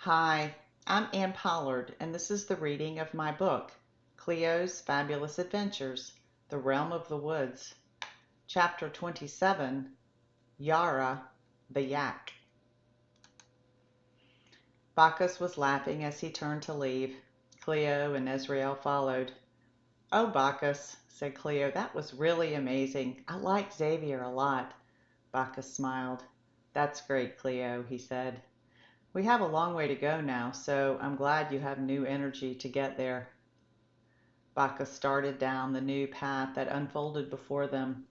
Hi, I'm Anne Pollard, and this is the reading of my book, Cleo's Fabulous Adventures, The Realm of the Woods, Chapter 27, Yara the Yak. Bacchus was laughing as he turned to leave. Cleo and Zuriel followed. "Oh, Bacchus," said Cleo, "that was really amazing. I like Xavier a lot." Bacchus smiled. "That's great, Cleo," he said. "We have a long way to go now, so I'm glad you have new energy to get there." Bacchus started down the new path that unfolded before them.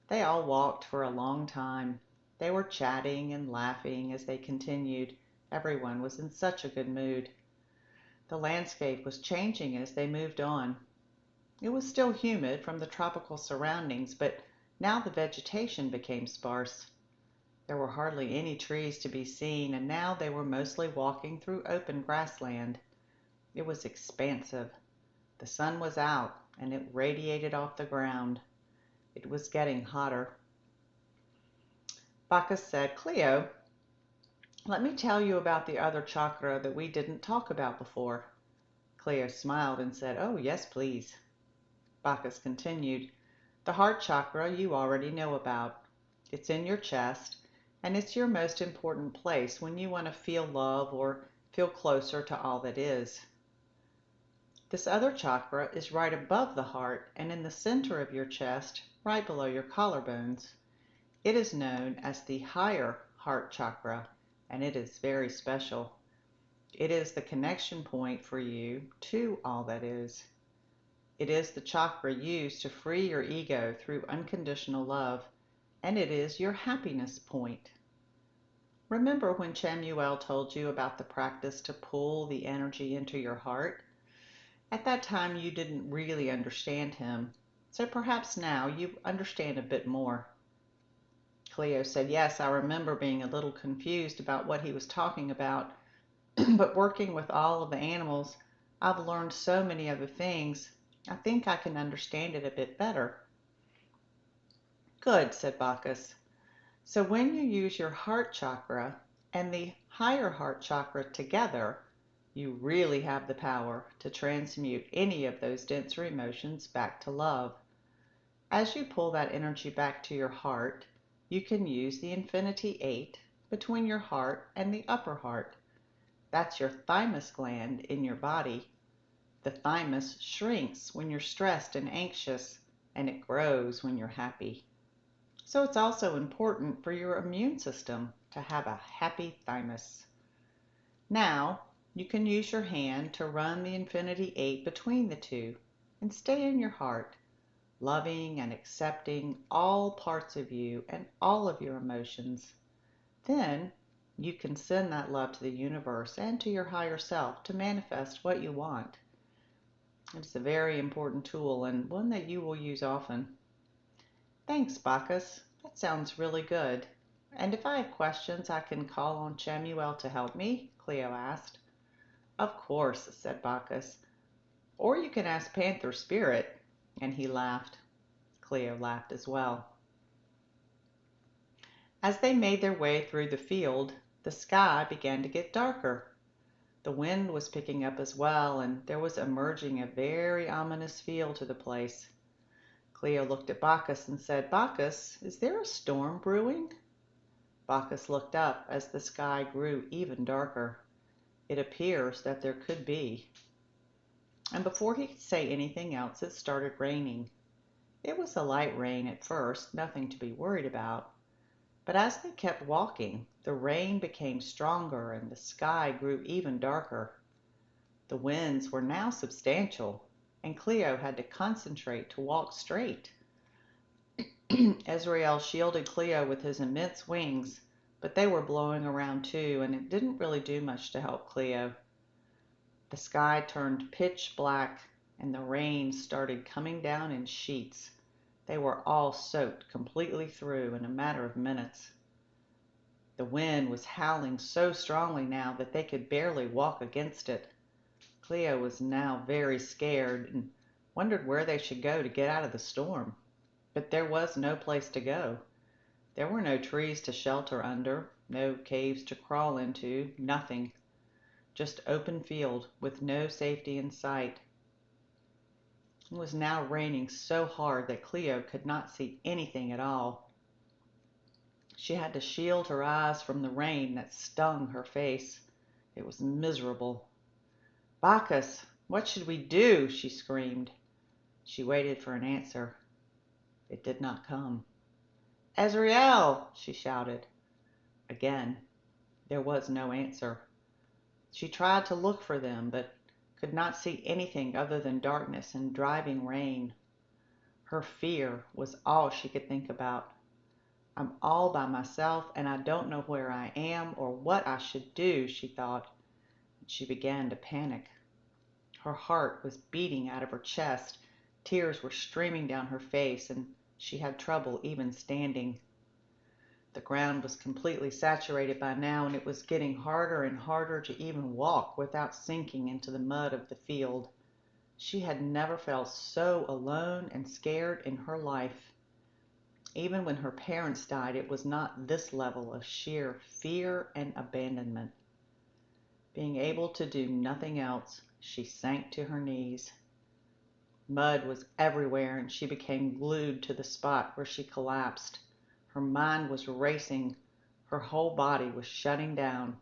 They all walked for a long time. They were chatting and laughing as they continued. Everyone was in such a good mood. The landscape was changing as they moved on. It was still humid from the tropical surroundings, but now the vegetation became sparse. There were hardly any trees to be seen, and now they were mostly walking through open grassland. It was expansive. The sun was out, and it radiated off the ground. It was getting hotter. Bacchus said, "Cleo, let me tell you about the other chakra that we didn't talk about before." Cleo smiled and said, "Oh, yes, please." Bacchus continued, "The heart chakra you already know about. It's in your chest, and it's your most important place when you want to feel love or feel closer to all that is. This other chakra is right above the heart and in the center of your chest, right below your collarbones. It is known as the higher heart chakra, and it is very special. It is the connection point for you to all that is. It is the chakra used to free your ego through unconditional love, and it is your happiness point. Remember when Chamuel told you about the practice to pull the energy into your heart? At that time, you didn't really understand him, so perhaps now you understand a bit more." Cleo said, "Yes, I remember being a little confused about what he was talking about, but working with all of the animals, I've learned so many other things. I think I can understand it a bit better." "Good," said Bacchus. "So when you use your heart chakra and the higher heart chakra together, you really have the power to transmute any of those denser emotions back to love. As you pull that energy back to your heart, you can use the Infinity 8 between your heart and the upper heart. That's your thymus gland in your body. The thymus shrinks when you're stressed and anxious, and it grows when you're happy. So it's also important for your immune system to have a happy thymus. Now, you can use your hand to run the Infinity 8 between the two and stay in your heart, loving and accepting all parts of you and all of your emotions. Then you can send that love to the universe and to your higher self to manifest what you want. It's a very important tool and one that you will use often." "Thanks, Bacchus. That sounds really good. And if I have questions, I can call on Chamuel to help me?" Cleo asked. "Of course," said Bacchus. "Or you can ask Panther Spirit." And he laughed. Cleo laughed as well. As they made their way through the field, the sky began to get darker. The wind was picking up as well, and there was emerging a very ominous feel to the place. Cleo looked at Bacchus and said, "Bacchus, is there a storm brewing?" Bacchus looked up as the sky grew even darker. "It appears that there could be." And before he could say anything else, it started raining. It was a light rain at first, nothing to be worried about. But as they kept walking, the rain became stronger and the sky grew even darker. The winds were now substantial, and Cleo had to concentrate to walk straight. Zuriel shielded Cleo with his immense wings, but they were blowing around too, and it didn't really do much to help Cleo. The sky turned pitch black, and the rain started coming down in sheets. They were all soaked completely through in a matter of minutes. The wind was howling so strongly now that they could barely walk against it. Cleo was now very scared and wondered where they should go to get out of the storm. But there was no place to go. There were no trees to shelter under, no caves to crawl into, nothing. just open field with no safety in sight. It was now raining so hard that Cleo could not see anything at all. She had to shield her eyes from the rain that stung her face. It was miserable. "Bacchus, what should we do?" she screamed. She waited for an answer. It did not come. "Azrael!" she shouted. Again, there was no answer. She tried to look for them, but could not see anything other than darkness and driving rain. Her fear was all she could think about. "I'm all by myself, and I don't know where I am or what I should do," she thought. She began to panic. Her heart was beating out of her chest, tears were streaming down her face, and she had trouble even standing. The ground was completely saturated by now, and it was getting harder and harder to even walk without sinking into the mud of the field. She had never felt so alone and scared in her life. Even when her parents died, it was not this level of sheer fear and abandonment. Being able to do nothing else, she sank to her knees. Mud was everywhere, and she became glued to the spot where she collapsed. Her mind was racing, her whole body was shutting down,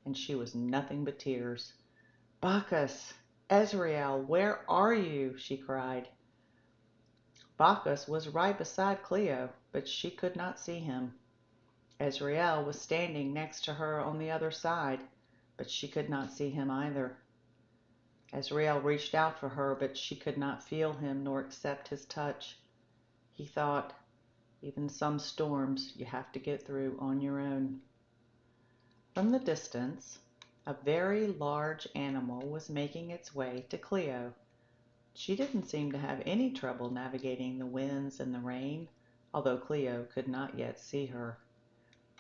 and she was nothing but tears. "Bacchus! Azrael, where are you?" she cried. Bacchus was right beside Cleo, but she could not see him. Azrael was standing next to her on the other side, but she could not see him either. Azrael reached out for her, but she could not feel him nor accept his touch. He thought, even some storms you have to get through on your own. From the distance, a very large animal was making its way to Cleo. She didn't seem to have any trouble navigating the winds and the rain, although Cleo could not yet see her.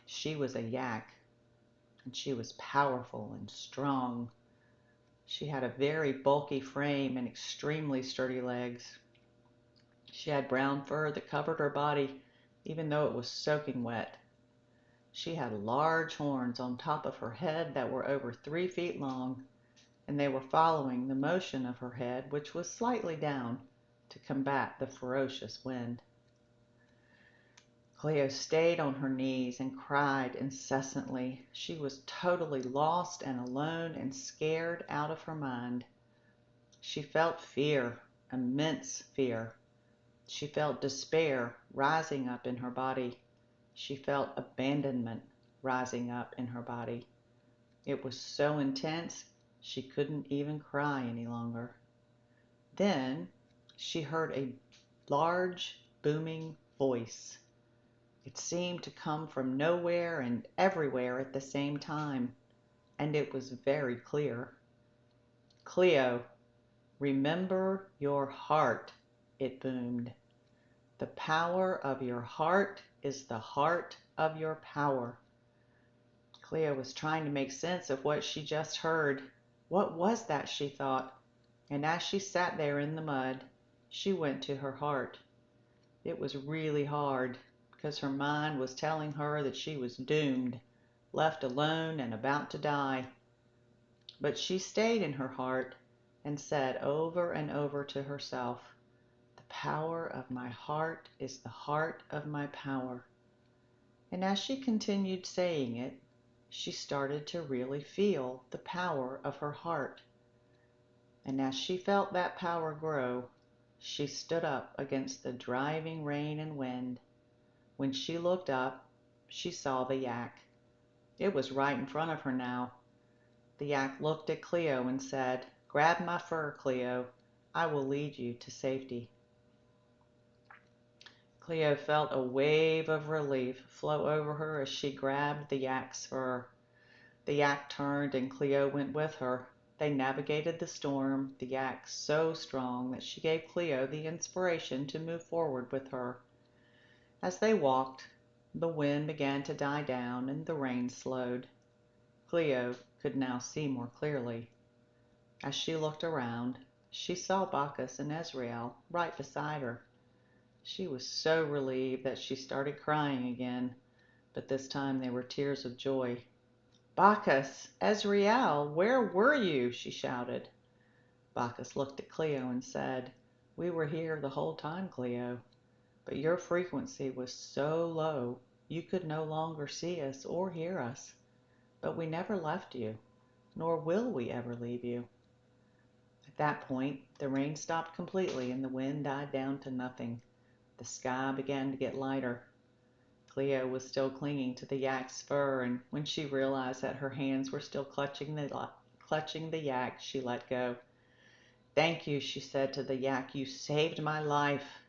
She was a yak, and she was powerful and strong. She had a very bulky frame and extremely sturdy legs. She had brown fur that covered her body, even though it was soaking wet. She had large horns on top of her head that were over 3 feet long, and they were following the motion of her head, which was slightly down, to combat the ferocious wind. Cleo stayed on her knees and cried incessantly. She was totally lost and alone and scared out of her mind. She felt fear, immense fear. She felt despair rising up in her body. She felt abandonment rising up in her body. It was so intense, she couldn't even cry any longer. Then she heard a large, booming voice. It seemed to come from nowhere and everywhere at the same time, and it was very clear. "Cleo, remember your heart," it boomed. "The power of your heart is the heart of your power." Cleo was trying to make sense of what she just heard. What was that, she thought, and as she sat there in the mud, she went to her heart. It was really hard, because her mind was telling her that she was doomed, left alone and about to die. But she stayed in her heart and said over and over to herself, "The power of my heart is the heart of my power." And as she continued saying it, she started to really feel the power of her heart. And as she felt that power grow, she stood up against the driving rain and wind. When she looked up, she saw the yak. It was right in front of her now. The yak looked at Cleo and said, "Grab my fur, Cleo. I will lead you to safety." Cleo felt a wave of relief flow over her as she grabbed the yak's fur. The yak turned and Cleo went with her. They navigated the storm, the yak so strong that she gave Cleo the inspiration to move forward with her. As they walked, the wind began to die down and the rain slowed. Cleo could now see more clearly. As she looked around, she saw Bacchus and Azrael right beside her. She was so relieved that she started crying again, but this time they were tears of joy. Bacchus, Azrael, where were you? She shouted. Bacchus looked at Cleo and said, "We were here the whole time, Cleo, but your frequency was so low you could no longer see us or hear us. But we never left you, nor will we ever leave you." At that point, the rain stopped completely and the wind died down to nothing. The sky began to get lighter. Cleo was still clinging to the yak's fur, and when she realized that her hands were still clutching the yak, she let go. "Thank you," she said to the yak. "You saved my life."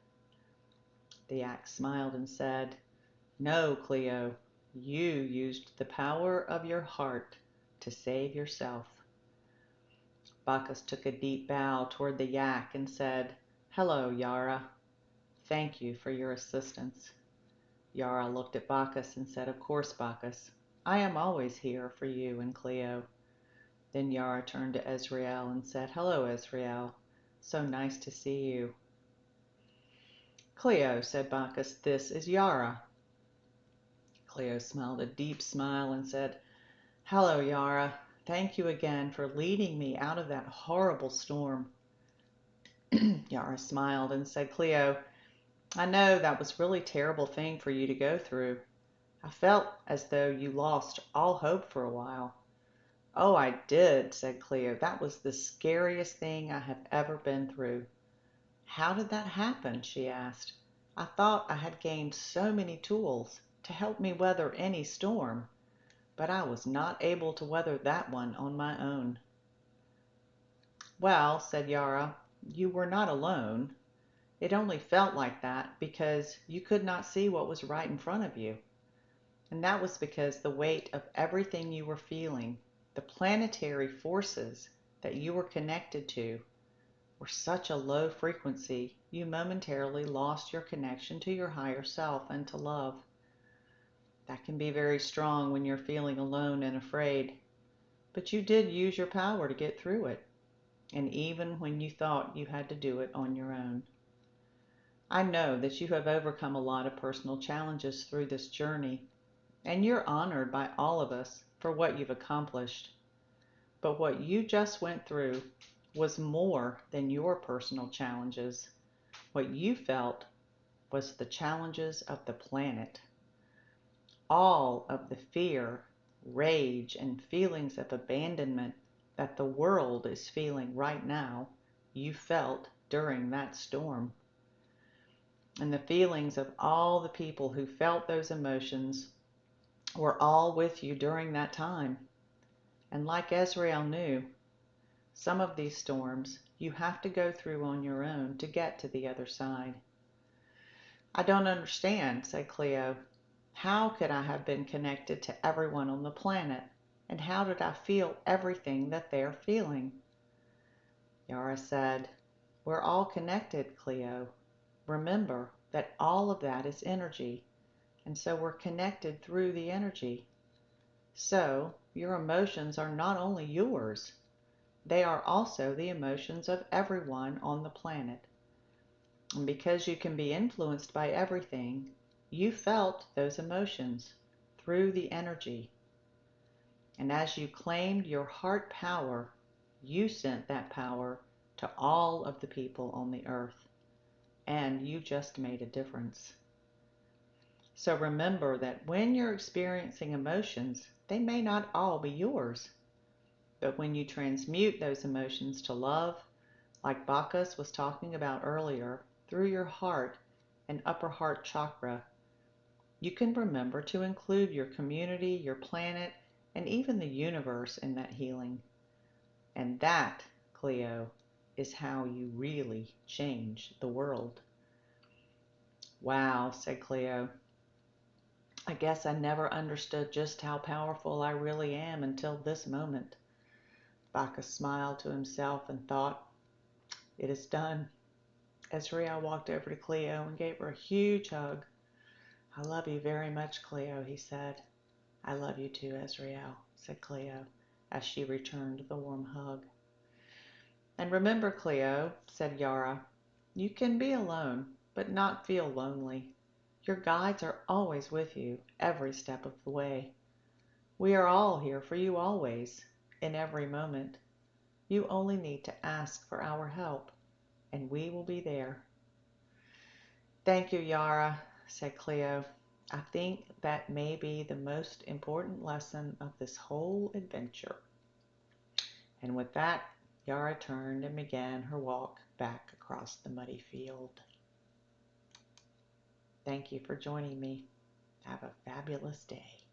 The yak smiled and said, "No, Cleo, you used the power of your heart to save yourself." Bacchus took a deep bow toward the yak and said, "Hello, Yara. Thank you for your assistance." Yara looked at Bacchus and said, "Of course, Bacchus. I am always here for you and Cleo." Then Yara turned to Azrael and said, "Hello, Azrael. So nice to see you." "Cleo," said Bacchus, "this is Yara." Cleo smiled a deep smile and said, "Hello, Yara. Thank you again for leading me out of that horrible storm." Yara smiled and said, "Cleo, I know that was a really terrible thing for you to go through. I felt as though you lost all hope for a while." "Oh, I did," said Cleo. "That was the scariest thing I have ever been through." "How did that happen?" she asked. "I thought I had gained so many tools to help me weather any storm, but I was not able to weather that one on my own." "Well," said Yara, "you were not alone. It only felt like that because you could not see what was right in front of you. And that was because the weight of everything you were feeling, the planetary forces that you were connected to, were such a low frequency, you momentarily lost your connection to your higher self and to love. That can be very strong when you're feeling alone and afraid, but you did use your power to get through it, and even when you thought you had to do it on your own. I know that you have overcome a lot of personal challenges through this journey, and you're honored by all of us for what you've accomplished. But what you just went through was more than your personal challenges. What you felt was the challenges of the planet. All of the fear, rage, and feelings of abandonment that the world is feeling right now, you felt during that storm. And the feelings of all the people who felt those emotions were all with you during that time. And like Azrael knew, some of these storms you have to go through on your own to get to the other side. "I don't understand," said Cleo. "How could I have been connected to everyone on the planet? And how did I feel everything that they're feeling?" Yara said, "We're all connected, Cleo. Remember that all of that is energy, and so we're connected through the energy. So your emotions are not only yours, they are also the emotions of everyone on the planet. And because you can be influenced by everything, you felt those emotions through the energy. And as you claimed your heart power, you sent that power to all of the people on the earth. And you just made a difference. So remember that when you're experiencing emotions, they may not all be yours. But when you transmute those emotions to love, like Bacchus was talking about earlier, through your heart and upper heart chakra, you can remember to include your community, your planet, and even the universe in that healing. And that, Cleo, is how you really change the world. "Wow," said Cleo. "I guess I never understood just how powerful I really am until this moment." Bacchus smiled to himself and thought, "It is done." Azrael walked over to Cleo and gave her a huge hug. "I love you very much, Cleo," he said. "I love you too, Azrael," said Cleo, as she returned the warm hug. "And remember, Cleo," said Yara, "you can be alone, but not feel lonely. Your guides are always with you, every step of the way." We are all here for you always, in every moment. You only need to ask for our help, and we will be there. Thank you, Yara, said Cleo. I think that may be the most important lesson of this whole adventure. And with that, Yara turned and began her walk back across the muddy field. Thank you for joining me. Have a fabulous day.